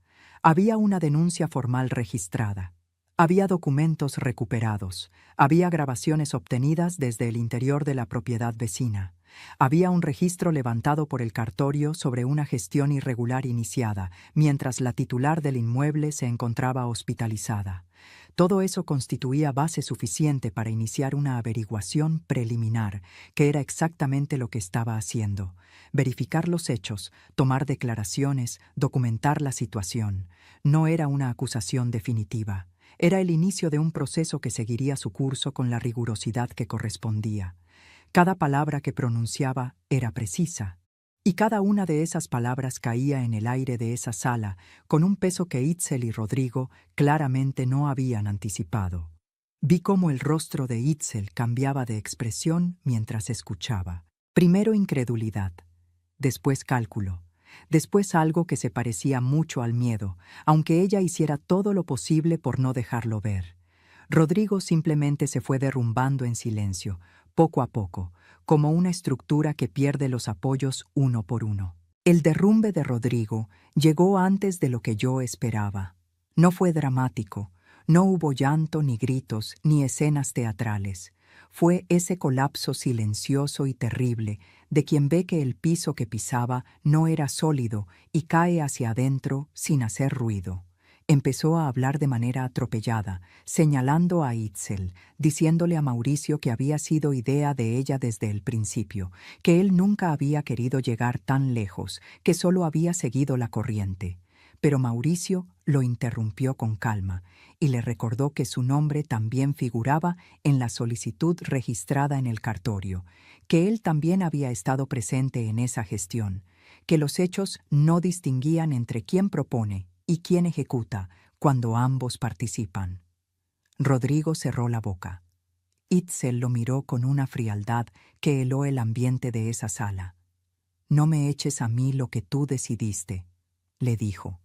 Había una denuncia formal registrada. Había documentos recuperados. Había grabaciones obtenidas desde el interior de la propiedad vecina. Había un registro levantado por el cartorio sobre una gestión irregular iniciada, mientras la titular del inmueble se encontraba hospitalizada. Todo eso constituía base suficiente para iniciar una averiguación preliminar, que era exactamente lo que estaba haciendo. Verificar los hechos, tomar declaraciones, documentar la situación. No era una acusación definitiva. Era el inicio de un proceso que seguiría su curso con la rigurosidad que correspondía. Cada palabra que pronunciaba era precisa, y cada una de esas palabras caía en el aire de esa sala con un peso que Itzel y Rodrigo claramente no habían anticipado. Vi cómo el rostro de Itzel cambiaba de expresión mientras escuchaba. Primero incredulidad, después cálculo, después algo que se parecía mucho al miedo, aunque ella hiciera todo lo posible por no dejarlo ver. Rodrigo simplemente se fue derrumbando en silencio, poco a poco, como una estructura que pierde los apoyos uno por uno. El derrumbe de Rodrigo llegó antes de lo que yo esperaba. No fue dramático, no hubo llanto ni gritos ni escenas teatrales. Fue ese colapso silencioso y terrible de quien ve que el piso que pisaba no era sólido y cae hacia adentro sin hacer ruido. Empezó a hablar de manera atropellada, señalando a Itzel, diciéndole a Mauricio que había sido idea de ella desde el principio, que él nunca había querido llegar tan lejos, que solo había seguido la corriente. Pero Mauricio lo interrumpió con calma y le recordó que su nombre también figuraba en la solicitud registrada en el cartorio, que él también había estado presente en esa gestión, que los hechos no distinguían entre quién propone y quién ejecuta cuando ambos participan. Rodrigo cerró la boca. Itzel lo miró con una frialdad que heló el ambiente de esa sala. «No me eches a mí lo que tú decidiste», le dijo.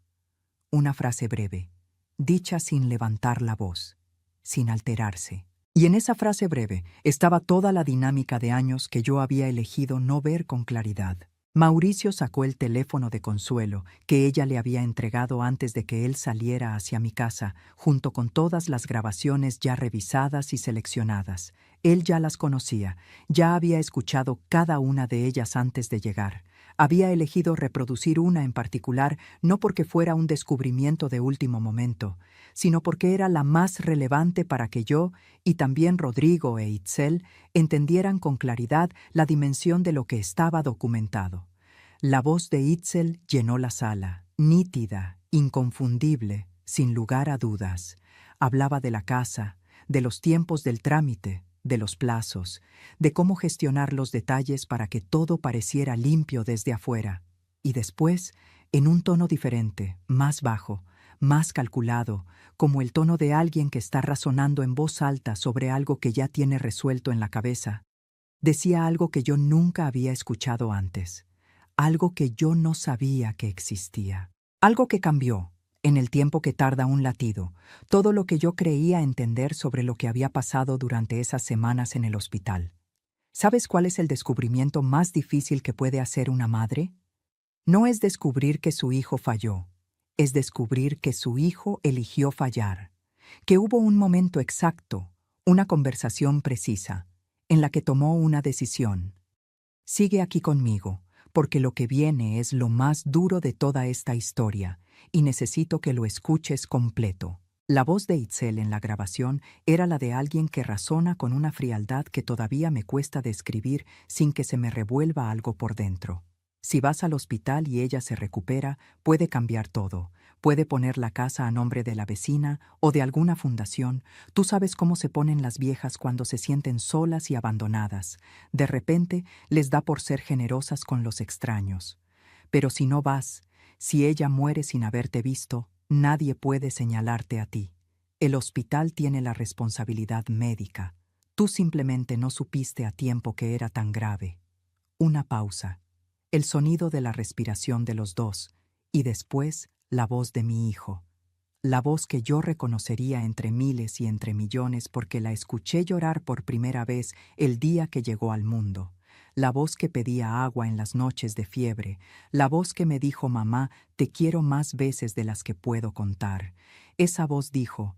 Una frase breve, dicha sin levantar la voz, sin alterarse. Y en esa frase breve estaba toda la dinámica de años que yo había elegido no ver con claridad. Mauricio sacó el teléfono de Consuelo, que ella le había entregado antes de que él saliera hacia mi casa, junto con todas las grabaciones ya revisadas y seleccionadas. Él ya las conocía, ya había escuchado cada una de ellas antes de llegar. Había elegido reproducir una en particular no porque fuera un descubrimiento de último momento, sino porque era la más relevante para que yo, y también Rodrigo e Itzel, entendieran con claridad la dimensión de lo que estaba documentado. La voz de Itzel llenó la sala, nítida, inconfundible, sin lugar a dudas. Hablaba de la casa, de los tiempos del trámite, de los plazos, de cómo gestionar los detalles para que todo pareciera limpio desde afuera. Y después, en un tono diferente, más bajo, más calculado, como el tono de alguien que está razonando en voz alta sobre algo que ya tiene resuelto en la cabeza, decía algo que yo nunca había escuchado antes, algo que yo no sabía que existía, algo que cambió, en el tiempo que tarda un latido, todo lo que yo creía entender sobre lo que había pasado durante esas semanas en el hospital. ¿Sabes cuál es el descubrimiento más difícil que puede hacer una madre? No es descubrir que su hijo falló, es descubrir que su hijo eligió fallar, que hubo un momento exacto, una conversación precisa, en la que tomó una decisión. Sigue aquí conmigo, porque lo que viene es lo más duro de toda esta historia, y necesito que lo escuches completo. La voz de Itzel en la grabación era la de alguien que razona con una frialdad que todavía me cuesta describir sin que se me revuelva algo por dentro. Si vas al hospital y ella se recupera, puede cambiar todo. Puede poner la casa a nombre de la vecina o de alguna fundación. Tú sabes cómo se ponen las viejas cuando se sienten solas y abandonadas. De repente les da por ser generosas con los extraños. Pero si no vas, si ella muere sin haberte visto, nadie puede señalarte a ti. El hospital tiene la responsabilidad médica. Tú simplemente no supiste a tiempo que era tan grave. Una pausa. El sonido de la respiración de los dos, y después la voz de mi hijo. La voz que yo reconocería entre miles y entre millones porque la escuché llorar por primera vez el día que llegó al mundo. La voz que pedía agua en las noches de fiebre. La voz que me dijo: mamá, te quiero más veces de las que puedo contar. Esa voz dijo: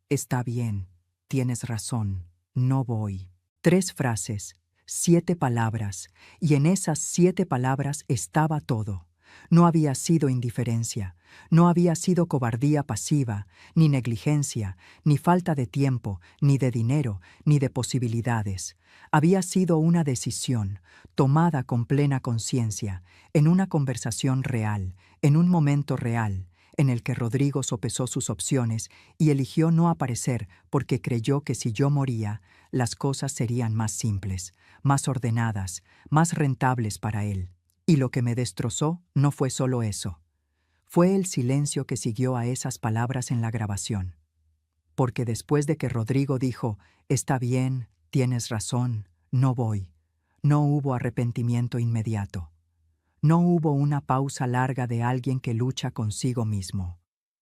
está bien, tienes razón, no voy. 3 frases. 7 palabras, y en esas 7 palabras estaba todo. No había sido indiferencia, no había sido cobardía pasiva, ni negligencia, ni falta de tiempo, ni de dinero, ni de posibilidades. Había sido una decisión, tomada con plena conciencia, en una conversación real, en un momento real, en el que Rodrigo sopesó sus opciones y eligió no aparecer porque creyó que si yo moría, las cosas serían más simples, más ordenadas, más rentables para él. Y lo que me destrozó no fue solo eso. Fue el silencio que siguió a esas palabras en la grabación. Porque después de que Rodrigo dijo: está bien, tienes razón, no voy, no hubo arrepentimiento inmediato. No hubo una pausa larga de alguien que lucha consigo mismo.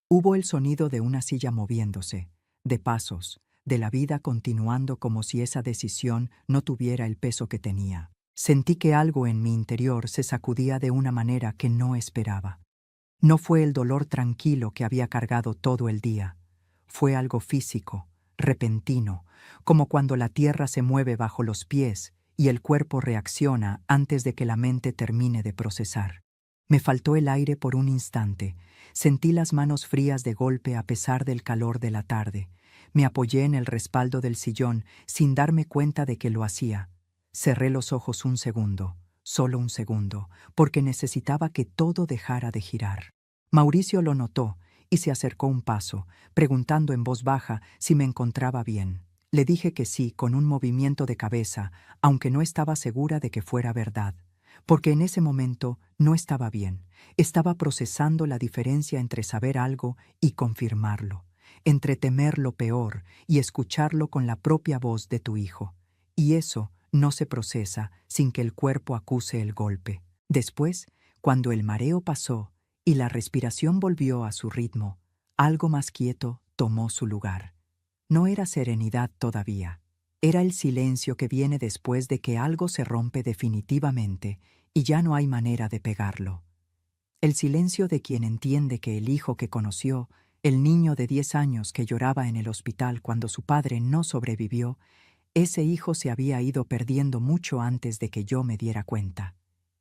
Hubo el sonido de una silla moviéndose, de pasos, de la vida continuando como si esa decisión no tuviera el peso que tenía. Sentí que algo en mi interior se sacudía de una manera que no esperaba. No fue el dolor tranquilo que había cargado todo el día. Fue algo físico, repentino, como cuando la tierra se mueve bajo los pies y el cuerpo reacciona antes de que la mente termine de procesar. Me faltó el aire por un instante. Sentí las manos frías de golpe a pesar del calor de la tarde. Me apoyé en el respaldo del sillón sin darme cuenta de que lo hacía. Cerré los ojos un segundo, solo un segundo, porque necesitaba que todo dejara de girar. Mauricio lo notó y se acercó un paso, preguntando en voz baja si me encontraba bien. Le dije que sí con un movimiento de cabeza, aunque no estaba segura de que fuera verdad, porque en ese momento no estaba bien. Estaba procesando la diferencia entre saber algo y confirmarlo, entre temer lo peor y escucharlo con la propia voz de tu hijo. Y eso no se procesa sin que el cuerpo acuse el golpe. Después, cuando el mareo pasó y la respiración volvió a su ritmo, algo más quieto tomó su lugar. No era serenidad todavía. Era el silencio que viene después de que algo se rompe definitivamente y ya no hay manera de pegarlo. El silencio de quien entiende que el hijo que conoció, el niño de 10 años que lloraba en el hospital cuando su padre no sobrevivió, ese hijo se había ido perdiendo mucho antes de que yo me diera cuenta.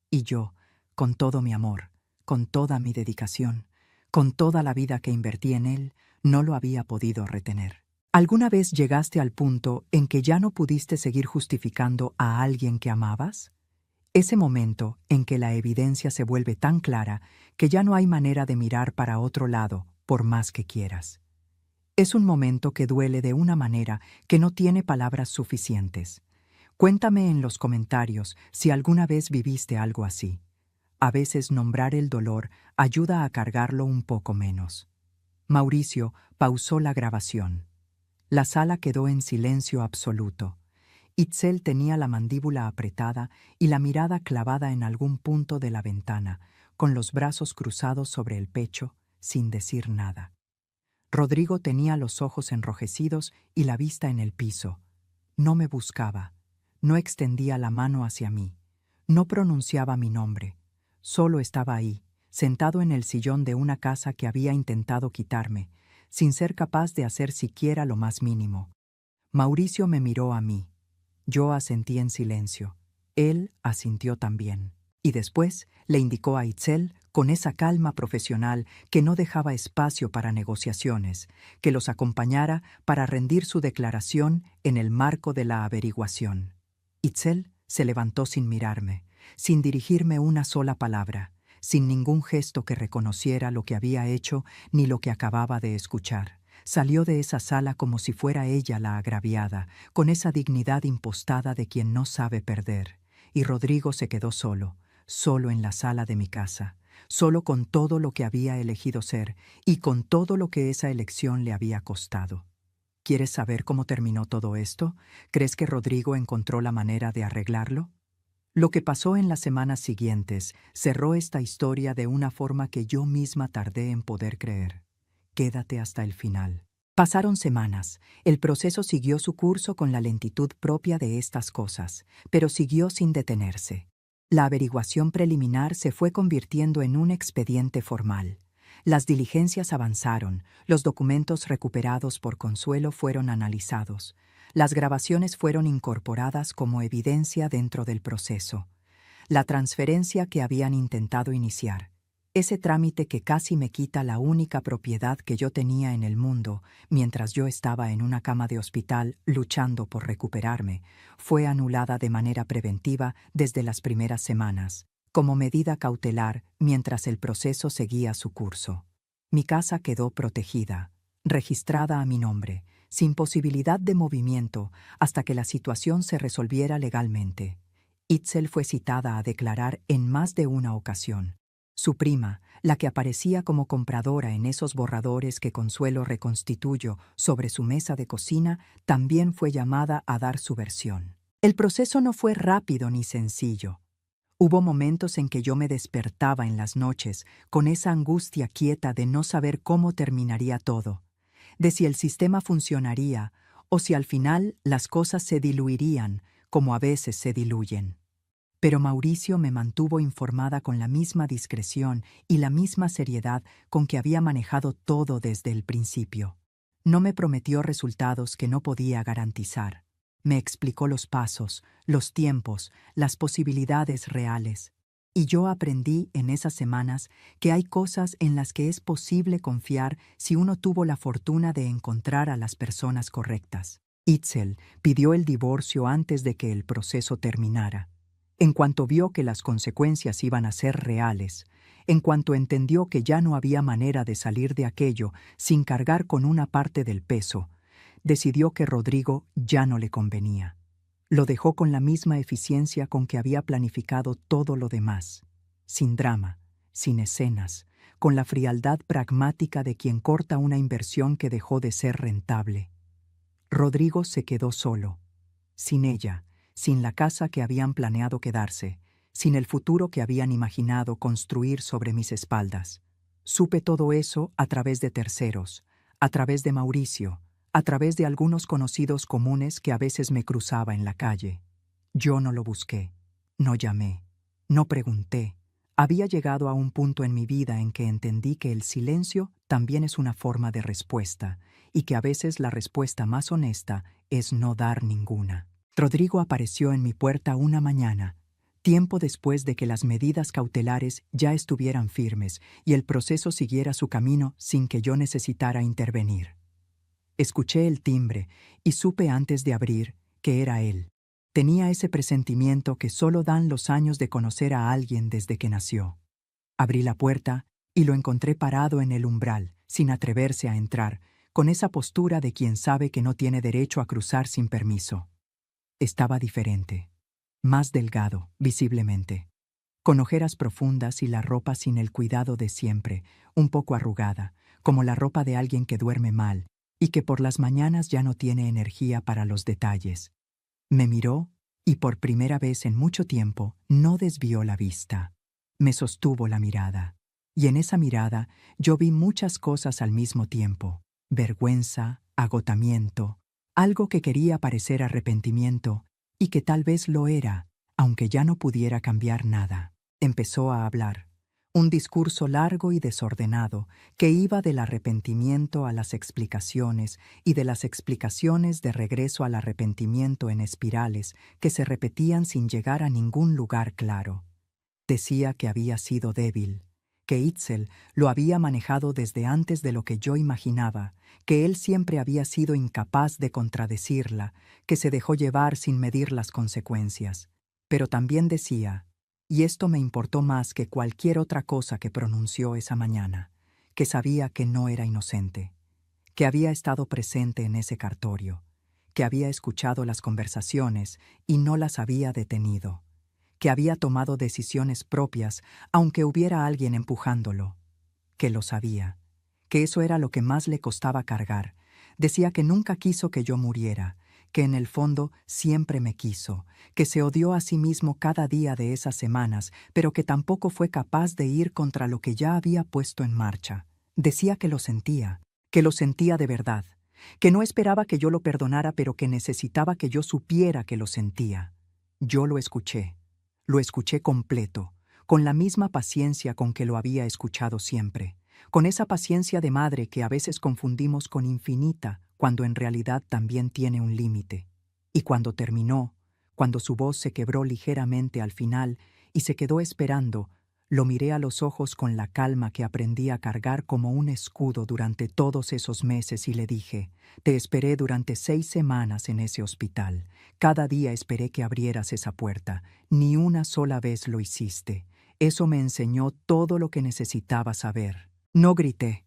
Y yo, con todo mi amor, con toda mi dedicación, con toda la vida que invertí en él, no lo había podido retener. ¿Alguna vez llegaste al punto en que ya no pudiste seguir justificando a alguien que amabas? Ese momento en que la evidencia se vuelve tan clara que ya no hay manera de mirar para otro lado por más que quieras. Es un momento que duele de una manera que no tiene palabras suficientes. Cuéntame en los comentarios si alguna vez viviste algo así. A veces nombrar el dolor ayuda a cargarlo un poco menos. Mauricio pausó la grabación. La sala quedó en silencio absoluto. Itzel tenía la mandíbula apretada y la mirada clavada en algún punto de la ventana, con los brazos cruzados sobre el pecho, sin decir nada. Rodrigo tenía los ojos enrojecidos y la vista en el piso. No me buscaba, no extendía la mano hacia mí, no pronunciaba mi nombre. Solo estaba ahí, sentado en el sillón de una casa que había intentado quitarme, sin ser capaz de hacer siquiera lo más mínimo. Mauricio me miró a mí. Yo asentí en silencio. Él asintió también. Y después le indicó a Itzel, con esa calma profesional que no dejaba espacio para negociaciones, que los acompañara para rendir su declaración en el marco de la averiguación. Itzel se levantó sin mirarme, sin dirigirme una sola palabra, sin ningún gesto que reconociera lo que había hecho ni lo que acababa de escuchar. Salió de esa sala como si fuera ella la agraviada, con esa dignidad impostada de quien no sabe perder. Y Rodrigo se quedó solo, solo en la sala de mi casa, solo con todo lo que había elegido ser y con todo lo que esa elección le había costado. ¿Quieres saber cómo terminó todo esto? ¿Crees que Rodrigo encontró la manera de arreglarlo? Lo que pasó en las semanas siguientes cerró esta historia de una forma que yo misma tardé en poder creer. Quédate hasta el final. Pasaron semanas. El proceso siguió su curso con la lentitud propia de estas cosas, pero siguió sin detenerse. La averiguación preliminar se fue convirtiendo en un expediente formal. Las diligencias avanzaron, los documentos recuperados por Consuelo fueron analizados. Las grabaciones fueron incorporadas como evidencia dentro del proceso. La transferencia que habían intentado iniciar, ese trámite que casi me quita la única propiedad que yo tenía en el mundo mientras yo estaba en una cama de hospital luchando por recuperarme, fue anulada de manera preventiva desde las primeras semanas, como medida cautelar mientras el proceso seguía su curso. Mi casa quedó protegida, registrada a mi nombre, sin posibilidad de movimiento hasta que la situación se resolviera legalmente. Itzel fue citada a declarar en más de una ocasión. Su prima, la que aparecía como compradora en esos borradores que Consuelo reconstituyó sobre su mesa de cocina, también fue llamada a dar su versión. El proceso no fue rápido ni sencillo. Hubo momentos en que yo me despertaba en las noches con esa angustia quieta de no saber cómo terminaría todo, de si el sistema funcionaría o si al final las cosas se diluirían como a veces se diluyen. Pero Mauricio me mantuvo informada con la misma discreción y la misma seriedad con que había manejado todo desde el principio. No me prometió resultados que no podía garantizar. Me explicó los pasos, los tiempos, las posibilidades reales. Y yo aprendí en esas semanas que hay cosas en las que es posible confiar si uno tuvo la fortuna de encontrar a las personas correctas. Itzel pidió el divorcio antes de que el proceso terminara. En cuanto vio que las consecuencias iban a ser reales, en cuanto entendió que ya no había manera de salir de aquello sin cargar con una parte del peso, decidió que Rodrigo ya no le convenía. Lo dejó con la misma eficiencia con que había planificado todo lo demás, sin drama, sin escenas, con la frialdad pragmática de quien corta una inversión que dejó de ser rentable. Rodrigo se quedó solo, sin ella, sin la casa que habían planeado quedarse, sin el futuro que habían imaginado construir sobre mis espaldas. Supe todo eso a través de terceros, a través de Mauricio, a través de algunos conocidos comunes que a veces me cruzaba en la calle. Yo no lo busqué, no llamé, no pregunté. Había llegado a un punto en mi vida en que entendí que el silencio también es una forma de respuesta y que a veces la respuesta más honesta es no dar ninguna. Rodrigo apareció en mi puerta una mañana, tiempo después de que las medidas cautelares ya estuvieran firmes y el proceso siguiera su camino sin que yo necesitara intervenir. Escuché el timbre y supe antes de abrir que era él. Tenía ese presentimiento que solo dan los años de conocer a alguien desde que nació. Abrí la puerta y lo encontré parado en el umbral, sin atreverse a entrar, con esa postura de quien sabe que no tiene derecho a cruzar sin permiso. Estaba diferente, más delgado, visiblemente, con ojeras profundas y la ropa sin el cuidado de siempre, un poco arrugada, como la ropa de alguien que duerme mal y que por las mañanas ya no tiene energía para los detalles. Me miró y por primera vez en mucho tiempo no desvió la vista. Me sostuvo la mirada, y en esa mirada yo vi muchas cosas al mismo tiempo: vergüenza, agotamiento, algo que quería parecer arrepentimiento y que tal vez lo era, aunque ya no pudiera cambiar nada. Empezó a hablar, un discurso largo y desordenado que iba del arrepentimiento a las explicaciones y de las explicaciones de regreso al arrepentimiento en espirales que se repetían sin llegar a ningún lugar claro. Decía que había sido débil, que Itzel lo había manejado desde antes de lo que yo imaginaba, que él siempre había sido incapaz de contradecirla, que se dejó llevar sin medir las consecuencias. Pero también decía, y esto me importó más que cualquier otra cosa que pronunció esa mañana, que sabía que no era inocente, que había estado presente en ese cartorio, que había escuchado las conversaciones y no las había detenido, que había tomado decisiones propias aunque hubiera alguien empujándolo, que lo sabía, que eso era lo que más le costaba cargar. Decía que nunca quiso que yo muriera, que en el fondo siempre me quiso, que se odió a sí mismo cada día de esas semanas, pero que tampoco fue capaz de ir contra lo que ya había puesto en marcha. Decía que lo sentía de verdad, que no esperaba que yo lo perdonara, pero que necesitaba que yo supiera que lo sentía. Yo lo escuché completo, con la misma paciencia con que lo había escuchado siempre, con esa paciencia de madre que a veces confundimos con infinita, cuando en realidad también tiene un límite. Y cuando terminó, cuando su voz se quebró ligeramente al final y se quedó esperando, lo miré a los ojos con la calma que aprendí a cargar como un escudo durante todos esos meses y le dije, te esperé durante 6 semanas en ese hospital. Cada día esperé que abrieras esa puerta. Ni una sola vez lo hiciste. Eso me enseñó todo lo que necesitaba saber. No grité.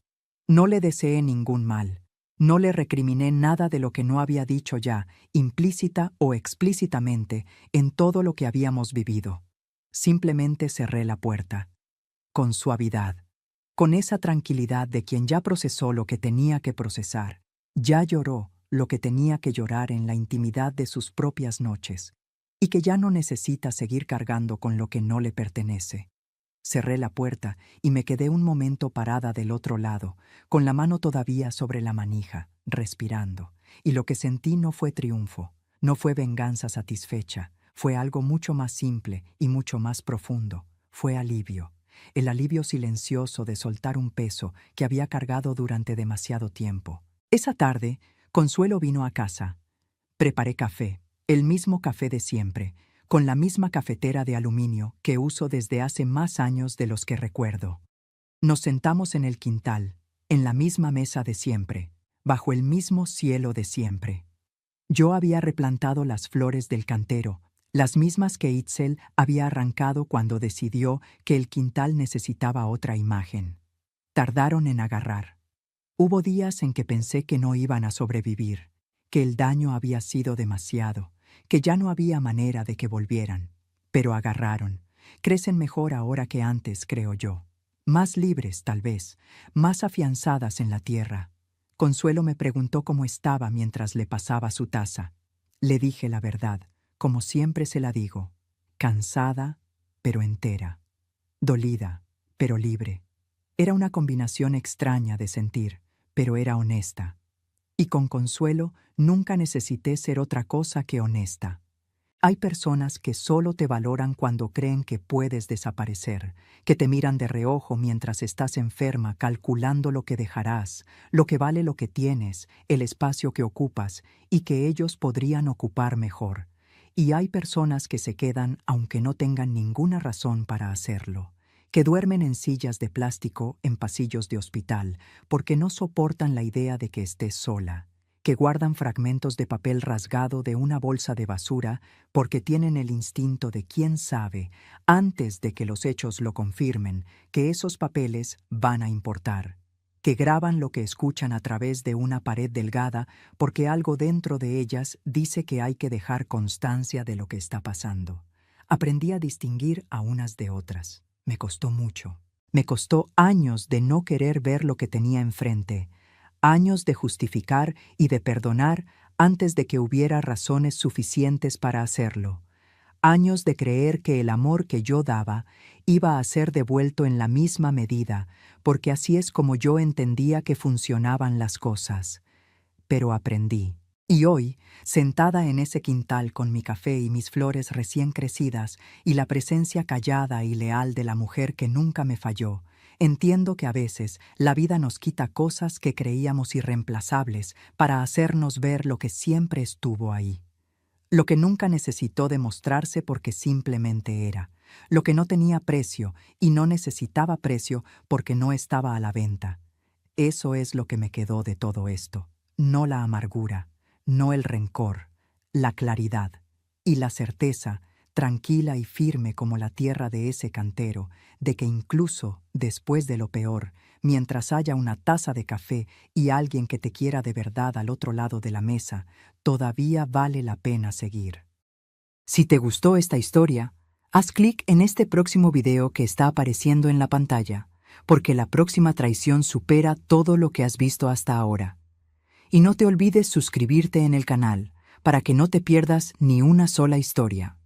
No le deseé ningún mal. No le recriminé nada de lo que no había dicho ya, implícita o explícitamente, en todo lo que habíamos vivido. Simplemente cerré la puerta, con suavidad, con esa tranquilidad de quien ya procesó lo que tenía que procesar, ya lloró lo que tenía que llorar en la intimidad de sus propias noches, y que ya no necesita seguir cargando con lo que no le pertenece. Cerré la puerta y me quedé un momento parada del otro lado, con la mano todavía sobre la manija, respirando, y lo que sentí no fue triunfo, no fue venganza satisfecha, fue algo mucho más simple y mucho más profundo, fue alivio, el alivio silencioso de soltar un peso que había cargado durante demasiado tiempo. Esa tarde, Consuelo vino a casa. Preparé café, el mismo café de siempre, con la misma cafetera de aluminio que uso desde hace más años de los que recuerdo. Nos sentamos en el quintal, en la misma mesa de siempre, bajo el mismo cielo de siempre. Yo había replantado las flores del cantero, las mismas que Itzel había arrancado cuando decidió que el quintal necesitaba otra imagen. Tardaron en agarrar. Hubo días en que pensé que no iban a sobrevivir, que el daño había sido demasiado, que ya no había manera de que volvieran. Pero agarraron. Crecen mejor ahora que antes, creo yo. Más libres, tal vez, más afianzadas en la tierra. Consuelo me preguntó cómo estaba mientras le pasaba su taza. Le dije la verdad, como siempre se la digo, cansada, pero entera, dolida, pero libre. Era una combinación extraña de sentir, pero era honesta. Y con Consuelo nunca necesité ser otra cosa que honesta. Hay personas que solo te valoran cuando creen que puedes desaparecer, que te miran de reojo mientras estás enferma calculando lo que dejarás, lo que vale lo que tienes, el espacio que ocupas y que ellos podrían ocupar mejor. Y hay personas que se quedan aunque no tengan ninguna razón para hacerlo, que duermen en sillas de plástico en pasillos de hospital porque no soportan la idea de que estés sola, que guardan fragmentos de papel rasgado de una bolsa de basura porque tienen el instinto de quién sabe, antes de que los hechos lo confirmen, que esos papeles van a importar, que graban lo que escuchan a través de una pared delgada porque algo dentro de ellas dice que hay que dejar constancia de lo que está pasando. Aprendí a distinguir a unas de otras. Me costó mucho. Me costó años de no querer ver lo que tenía enfrente, años de justificar y de perdonar antes de que hubiera razones suficientes para hacerlo, años de creer que el amor que yo daba iba a ser devuelto en la misma medida, porque así es como yo entendía que funcionaban las cosas. Pero aprendí. Y hoy, sentada en ese quintal con mi café y mis flores recién crecidas y la presencia callada y leal de la mujer que nunca me falló, entiendo que a veces la vida nos quita cosas que creíamos irreemplazables para hacernos ver lo que siempre estuvo ahí. lo que nunca necesitó demostrarse porque simplemente era, lo que no tenía precio y no necesitaba precio porque no estaba a la venta. Eso es lo que me quedó de todo esto, no la amargura, no el rencor, la claridad y la certeza, tranquila y firme como la tierra de ese cantero, de que incluso después de lo peor, mientras haya una taza de café y alguien que te quiera de verdad al otro lado de la mesa, todavía vale la pena seguir. Si te gustó esta historia, haz clic en este próximo video que está apareciendo en la pantalla, porque la próxima traición supera todo lo que has visto hasta ahora. Y no te olvides suscribirte en el canal, para que no te pierdas ni una sola historia.